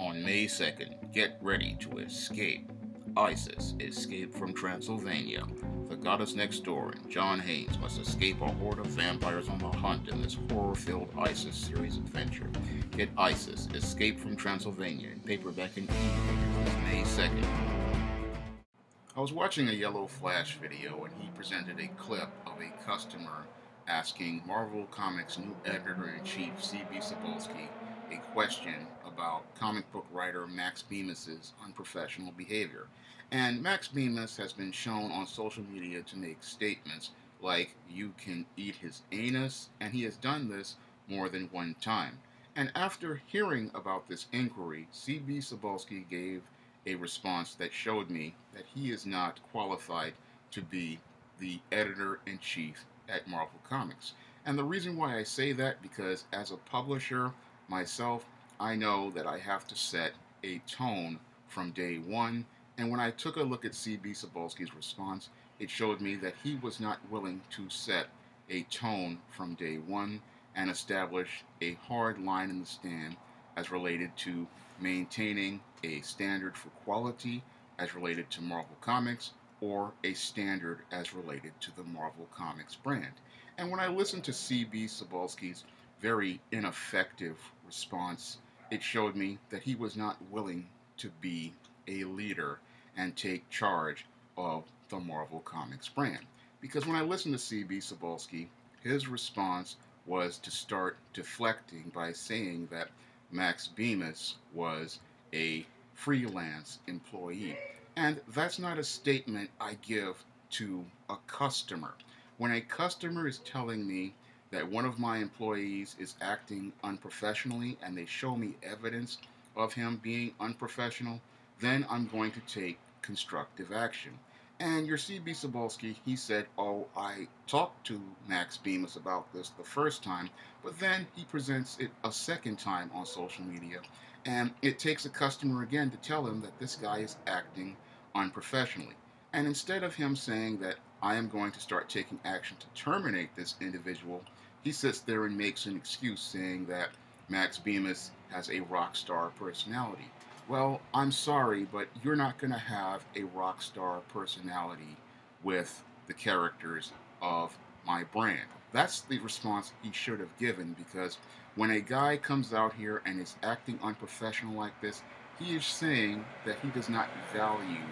On May 2nd, get ready to escape. Isis, Escape from Transylvania. The goddess next door and John Haynes must escape a horde of vampires on the hunt in this horror-filled Isis series adventure. Get Isis, Escape from Transylvania in paperback and e-readers this May 2nd. I was watching a Yellow Flash video and he presented a clip of a customer asking Marvel Comics' new editor-in-chief C.B. Cebulski a question about comic book writer Max Bemis's unprofessional behavior. And Max Bemis has been shown on social media to make statements like, "You can eat his anus," and he has done this more than one time. And after hearing about this inquiry, C.B. Cebulski gave a response that showed me that he is not qualified to be the editor-in-chief at Marvel Comics. And the reason why I say that, because as a publisher myself, I know that I have to set a tone from day one, and when I took a look at C.B. Cebulski's response, it showed me that he was not willing to set a tone from day one and establish a hard line in the sand as related to maintaining a standard for quality as related to Marvel Comics, or a standard as related to the Marvel Comics brand. And when I listened to C.B. Cebulski's very ineffective response, it showed me that he was not willing to be a leader and take charge of the Marvel Comics brand. Because when I listened to C.B. Cebulski, his response was to start deflecting by saying that Max Bemis was a freelance employee. And that's not a statement I give to a customer. When a customer is telling me that one of my employees is acting unprofessionally and they show me evidence of him being unprofessional, then I'm going to take constructive action. And your C.B. Cebulski, he said, "Oh, I talked to Max Bemis about this the first time," but then he presents it a second time on social media, and it takes a customer again to tell him that this guy is acting unprofessionally. And instead of him saying that I am going to start taking action to terminate this individual, he sits there and makes an excuse saying that Max Bemis has a rock star personality. Well, I'm sorry, but you're not going to have a rock star personality with the characters of my brand. That's the response he should have given, because when a guy comes out here and is acting unprofessional like this, he is saying that he does not value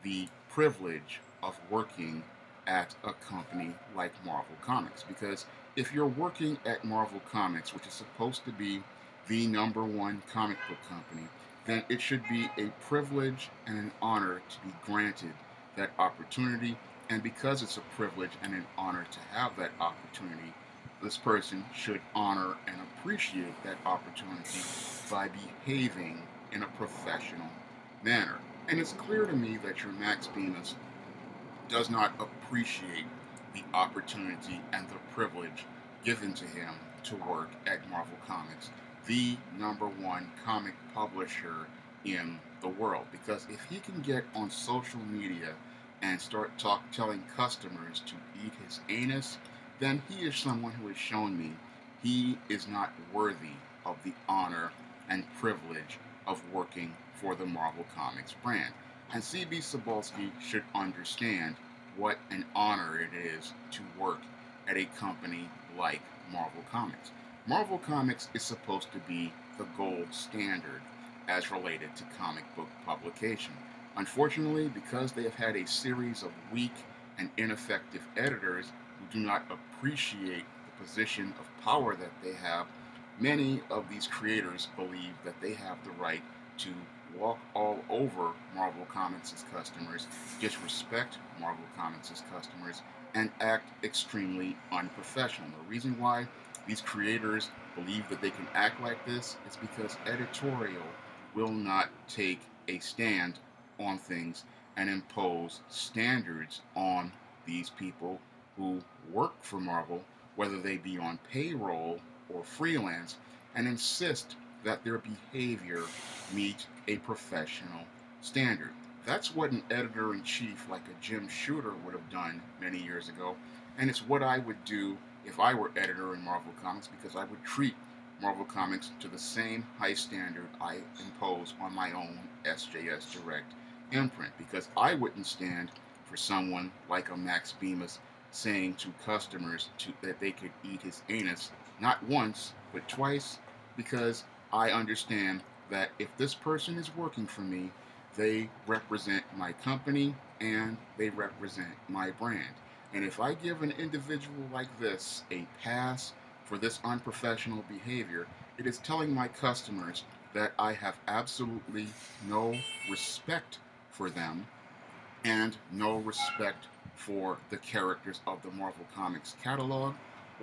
the privilege of working at a company like Marvel Comics. Because if you're working at Marvel Comics, which is supposed to be the #1 comic book company, then it should be a privilege and an honor to be granted that opportunity. And because it's a privilege and an honor to have that opportunity, this person should honor and appreciate that opportunity by behaving in a professional manner. And it's clear to me that your Max Bemis does not appreciate the opportunity and the privilege given to him to work at Marvel Comics, the #1 comic publisher in the world. Because if he can get on social media and start telling customers to eat his anus, then he is someone who has shown me he is not worthy of the honor and privilege of working for the Marvel Comics brand. And C.B. Cebulski should understand what an honor it is to work at a company like Marvel Comics. Marvel Comics is supposed to be the gold standard as related to comic book publication. Unfortunately, because they have had a series of weak and ineffective editors who do not appreciate the position of power that they have, many of these creators believe that they have the right to walk all over Marvel Comics' customers, disrespect Marvel Comics' customers, and act extremely unprofessional. The reason why these creators believe that they can act like this is because editorial will not take a stand on things and impose standards on these people who work for Marvel, whether they be on payroll or freelance, and insist that their behavior meet a professional standard. That's what an editor-in-chief like a Jim Shooter would have done many years ago, and it's what I would do if I were editor in Marvel Comics, because I would treat Marvel Comics to the same high standard I impose on my own SJS Direct imprint, because I wouldn't stand for someone like a Max Bemis saying to customers that they could eat his anus not once but twice, because I understand that if this person is working for me, they represent my company and they represent my brand. And if I give an individual like this a pass for this unprofessional behavior, it is telling my customers that I have absolutely no respect for them and no respect for the characters of the Marvel Comics catalog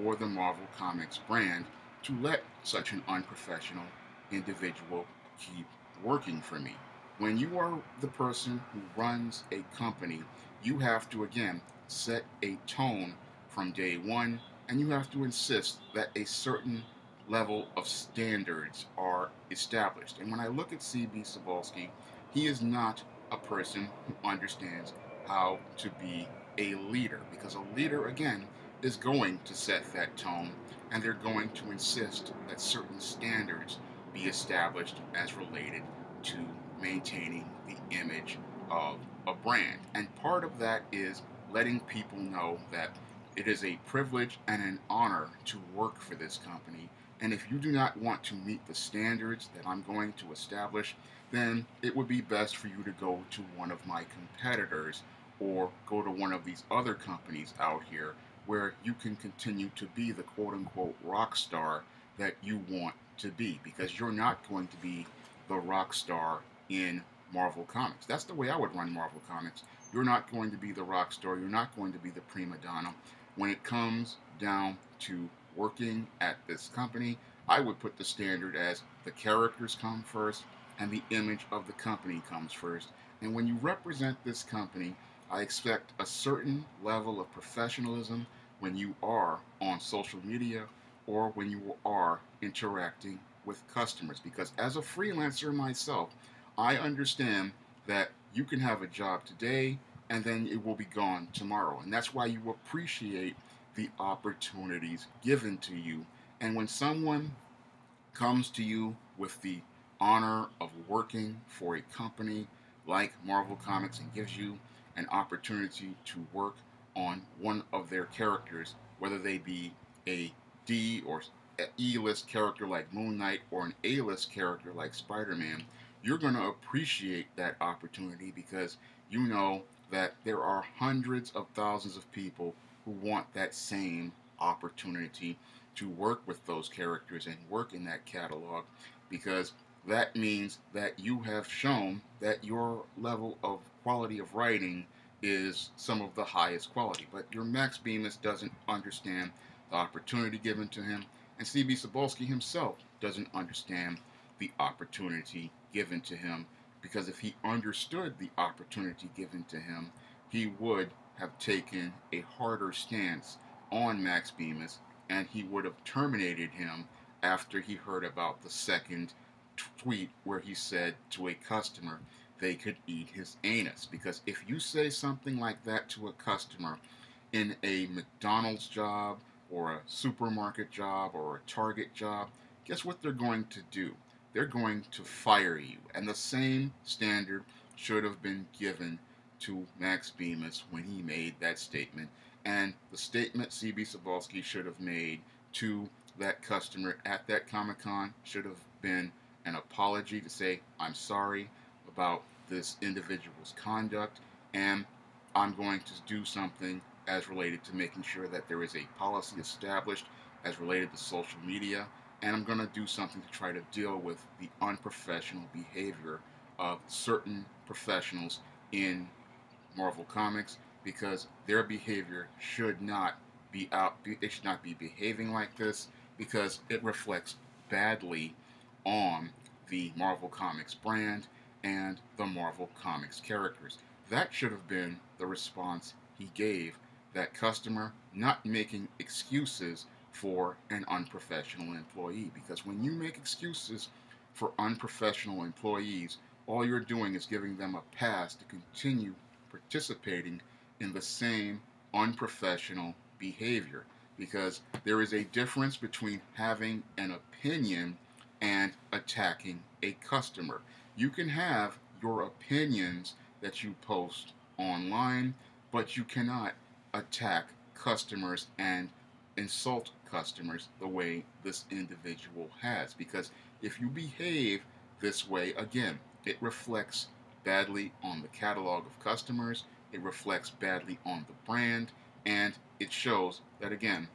or the Marvel Comics brand to let such an unprofessional individual keep working for me. When you are the person who runs a company, you have to, again, set a tone from day one, and you have to insist that a certain level of standards are established. And when I look at C.B. Cebulski, he is not a person who understands how to be a leader, because a leader, again, is going to set that tone, and they're going to insist that certain standards be established as related to maintaining the image of a brand. And part of that is letting people know that it is a privilege and an honor to work for this company. And if you do not want to meet the standards that I'm going to establish, then it would be best for you to go to one of my competitors or go to one of these other companies out here where you can continue to be the quote-unquote rock star that you want to be, because you're not going to be the rock star in Marvel Comics. That's the way I would run Marvel Comics. You're not going to be the rock star. You're not going to be the prima donna. When it comes down to working at this company, I would put the standard as the characters come first and the image of the company comes first. And when you represent this company, I expect a certain level of professionalism when you are on social media or when you are interacting with customers. Because as a freelancer myself, I understand that you can have a job today and then it will be gone tomorrow. And that's why you appreciate the opportunities given to you. And when someone comes to you with the honor of working for a company like Marvel Comics and gives you an opportunity to work on one of their characters, whether they be a D or E-list character like Moon Knight or an A-list character like Spider-Man, you're going to appreciate that opportunity, because you know that there are hundreds of thousands of people who want that same opportunity to work with those characters and work in that catalog, because that means that you have shown that your level of quality of writing is some of the highest quality. But your Max Bemis doesn't understand the opportunity given to him, and C.B. Cebulski himself doesn't understand the opportunity given to him, because if he understood the opportunity given to him, he would have taken a harder stance on Max Bemis, and he would have terminated him after he heard about the second tweet where he said to a customer they could eat his anus. Because if you say something like that to a customer in a McDonald's job or a supermarket job or a Target job, guess what they're going to do? They're going to fire you. And the same standard should have been given to Max Bemis when he made that statement. And the statement C.B. Cebulski should have made to that customer at that Comic-Con should have been an apology to say, I'm sorry about this individual's conduct, and I'm going to do something as related to making sure that there is a policy established as related to social media, and I'm going to do something to try to deal with the unprofessional behavior of certain professionals in Marvel Comics, because their behavior should not be it should not be behaving like this, because it reflects badly on the Marvel Comics brand and the Marvel Comics characters. That should have been the response he gave that customer, not making excuses for an unprofessional employee. Because when you make excuses for unprofessional employees, all you're doing is giving them a pass to continue participating in the same unprofessional behavior. because there is a difference between having an opinion and attacking a customer. You can have your opinions that you post online, but you cannot attack customers and insult customers the way this individual has. Because if you behave this way, again, it reflects badly on the catalog of customers, it reflects badly on the brand, and it shows that, again,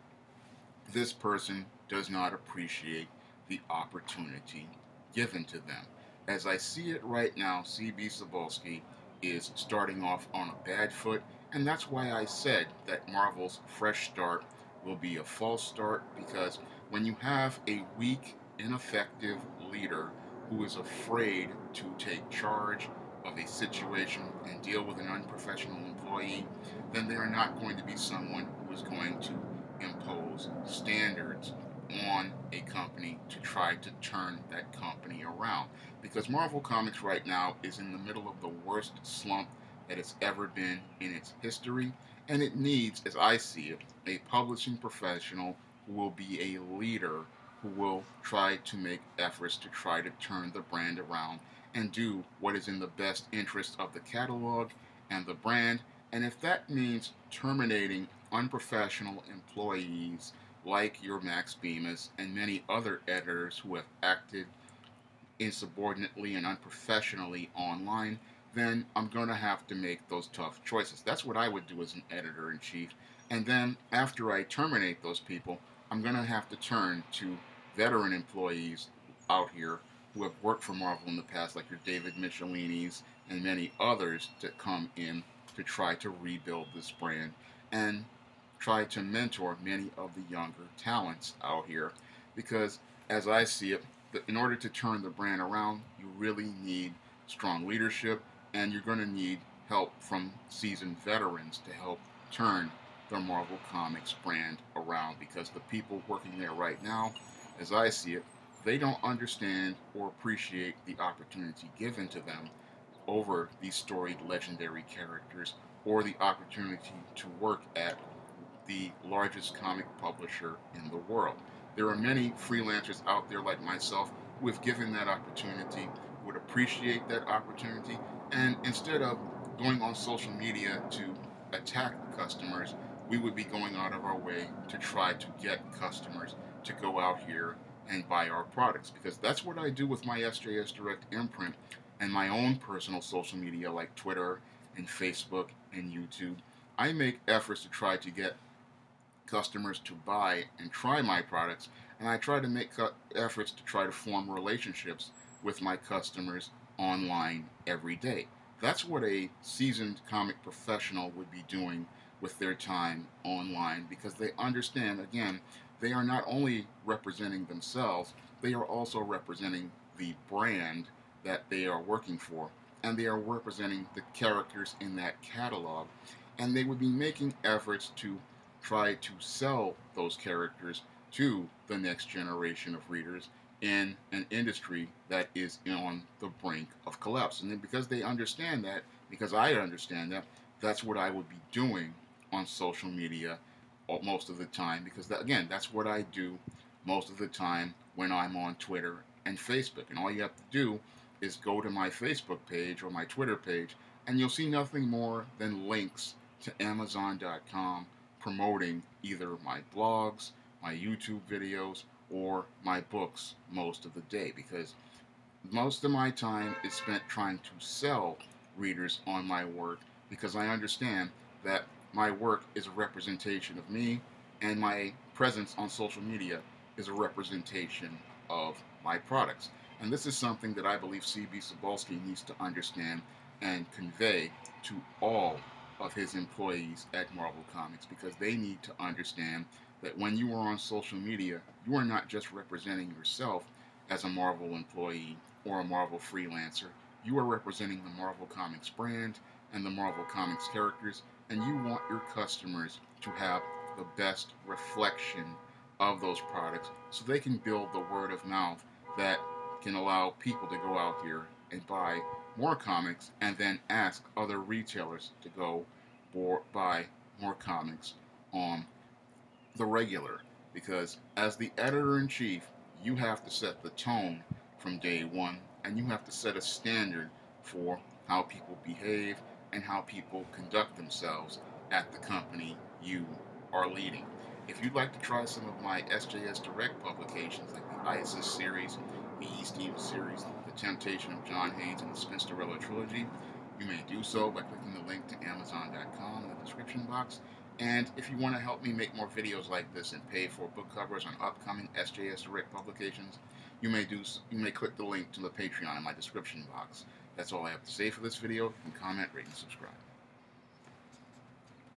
this person does not appreciate the opportunity given to them. As I see it right now, Cebulski is starting off on a bad foot, and that's why I said that Marvel's fresh start will be a false start, because when you have a weak, ineffective leader who is afraid to take charge of a situation and deal with an unprofessional employee, then they are not going to be someone who is going to impose standards on a company to try to turn that company around. Because Marvel Comics right now is in the middle of the worst slump that it's ever been in its history, and it needs, as I see it, a publishing professional who will be a leader, who will try to make efforts to try to turn the brand around and do what is in the best interest of the catalog and the brand. And if that means terminating unprofessional employees like your Max Bemis and many other editors who have acted insubordinately and unprofessionally online, then I'm going to have to make those tough choices. That's what I would do as an editor in chief. And then after I terminate those people, I'm going to have to turn to veteran employees out here who have worked for Marvel in the past, like your David Michelinis and many others, to come in to try to rebuild this brand and try to mentor many of the younger talents out here. Because as I see it, in order to turn the brand around, you really need strong leadership, and you're going to need help from seasoned veterans to help turn the Marvel Comics brand around. Because the people working there right now, as I see it, they don't understand or appreciate the opportunity given to them over these storied legendary characters, or the opportunity to work at the largest comic publisher in the world. There are many freelancers out there like myself who, if given that opportunity, would appreciate that opportunity, and instead of going on social media to attack customers, we would be going out of our way to try to get customers to go out here and buy our products. Because that's what I do with my SJS Direct imprint and my own personal social media like Twitter and Facebook and YouTube. I make efforts to try to get customers to buy and try my products, and I try to make efforts to try to form relationships with my customers online every day. That's what a seasoned comic professional would be doing with their time online, because they understand, again, they are not only representing themselves, they are also representing the brand that they are working for, and they are representing the characters in that catalog, and they would be making efforts to try to sell those characters to the next generation of readers in an industry that is on the brink of collapse. And then because they understand that, because I understand that, that's what I would be doing on social media most of the time, because that, again, that's what I do most of the time when I'm on Twitter and Facebook. And all you have to do is go to my Facebook page or my Twitter page, and you'll see nothing more than links to Amazon.com promoting either my blogs, my YouTube videos, or my books most of the day, because most of my time is spent trying to sell readers on my work, because I understand that my work is a representation of me, and my presence on social media is a representation of my products. And this is something that I believe Cebulski needs to understand and convey to all of his employees at Marvel Comics, because they need to understand that when you are on social media, you are not just representing yourself as a Marvel employee or a Marvel freelancer. You are representing the Marvel Comics brand and the Marvel Comics characters, and you want your customers to have the best reflection of those products so they can build the word of mouth that can allow people to go out here and buy more comics and then ask other retailers to go or buy more comics on the regular, because as the editor-in-chief, you have to set the tone from day one, and you have to set a standard for how people behave and how people conduct themselves at the company you are leading. If you'd like to try some of my SJS Direct publications, like the ISIS series, the E. Stevens series, The Temptation of John Haynes, and the Spinsterella trilogy, you may do so by clicking the link to Amazon.com in the description box. And if you want to help me make more videos like this and pay for book covers on upcoming SJS Direct publications, you may click the link to the Patreon in my description box. That's all I have to say for this video. You can comment, rate, and subscribe.